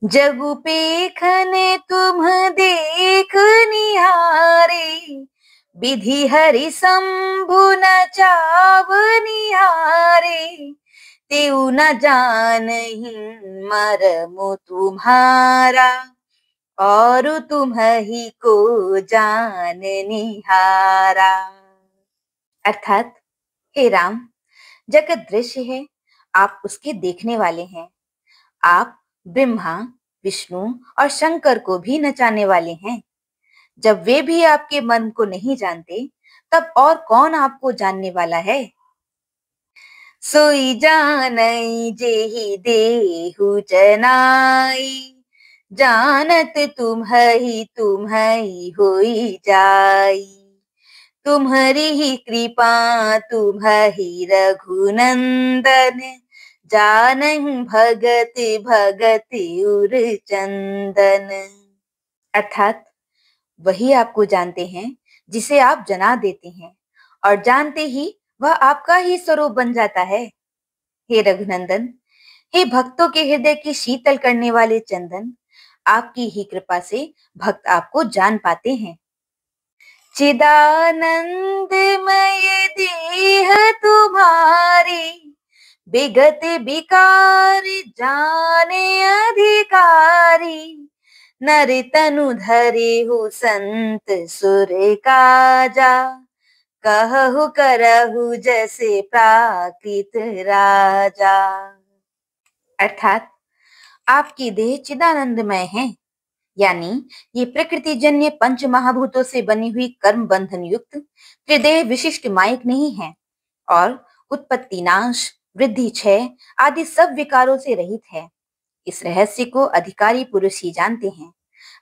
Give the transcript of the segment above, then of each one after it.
जगु पेखने तुम देख निहारे, विधि हरि शंभु न चाव निहारे, तेऊ न जानहि मरमु तुम्हारा, और तुम्हि को जान निहारा। अर्थात, हे राम, जगत दृश्य है, आप उसके देखने वाले हैं। आप ब्रह्मा, विष्णु और शंकर को भी नचाने वाले हैं। जब वे भी आपके मन को नहीं जानते, तब और कौन आपको जानने वाला है। सोई जानई जेहि देहु जनाई, जानत तुम्हि होई जाई, तुम्हारी ही कृपा तुम्हि रघुनंदन, जानहि भगत भगत उर चंदन। अर्थात, वही आपको जानते हैं जिसे आप जना देते हैं, और जानते ही वह आपका ही स्वरूप बन जाता है। हे रघुनंदन, हे भक्तों के हृदय की शीतल करने वाले चंदन, आपकी ही कृपा से भक्त आपको जान पाते हैं। चिदानंदमय देह तुम्हारी, विगत विकार जाने अधिकारी, नर तनु धरे हो संत सुर काजा, कहु करहु जैसे प्राकृत राजा। अर्थात, आपकी देह चिदानंदमय है, यानी ये प्रकृति जन्य पंच महाभूतों से बनी हुई कर्म बंधन युक्त त्रिदेह विशिष्ट माइक नहीं है, और उत्पत्ति नाश, वृद्धि क्षय आदि सब विकारों से रहित है। इस रहस्य को अधिकारी पुरुष ही जानते हैं।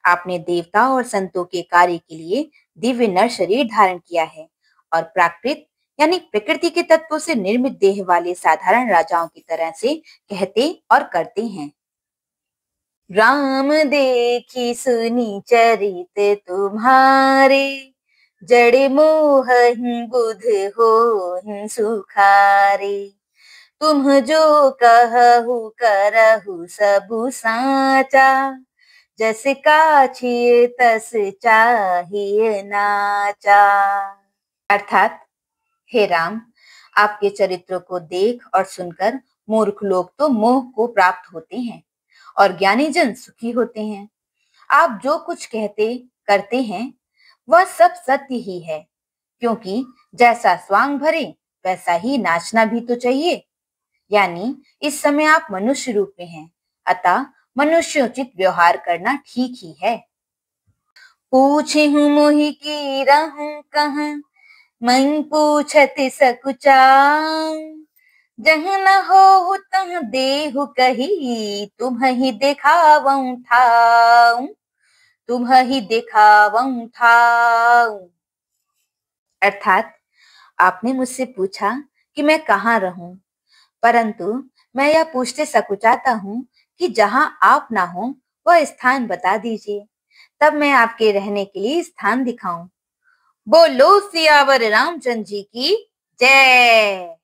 आपने देवता और संतों के कार्य के लिए दिव्य नर शरीर धारण किया है, और प्राकृत यानी प्रकृति के तत्वों से निर्मित देह वाले साधारण राजाओं की तरह से कहते और करते हैं। राम देखी सुनी चरित तुम्हारे, जड़ मोहि बुध होहि सुखारे, तुम जो कहु करहु सबु साचा, जस काछिए तस चाहिए नाचा। अर्थात, हे राम, आपके चरित्रों को देख और सुनकर मूर्ख लोग तो मोह को प्राप्त होते हैं, और ज्ञानी जन सुखी होते हैं। आप जो कुछ कहते करते हैं वह सब सत्य ही है, क्योंकि जैसा स्वांग भरे वैसा ही नाचना भी तो चाहिए। यानी इस समय आप मनुष्य रूप में हैं, अतः मनुष्योचित व्यवहार करना ठीक ही है। पूछे हूँ मोहि की रहूं कहाँ, मैं पूछत सकुचाऊं, जहाँ न हो तह देहु कही, तुम्हि देखावऊं ठाऊं, तुम्हि देखावऊं ठाऊं। अर्थात, आपने मुझसे पूछा कि मैं कहाँ रहूं, परंतु मैं यह पूछते सकुचाता हूँ कि जहाँ आप ना हो वह स्थान बता दीजिए, तब मैं आपके रहने के लिए स्थान दिखाऊं। बोलो सियावर रामचंद्र जी की जय।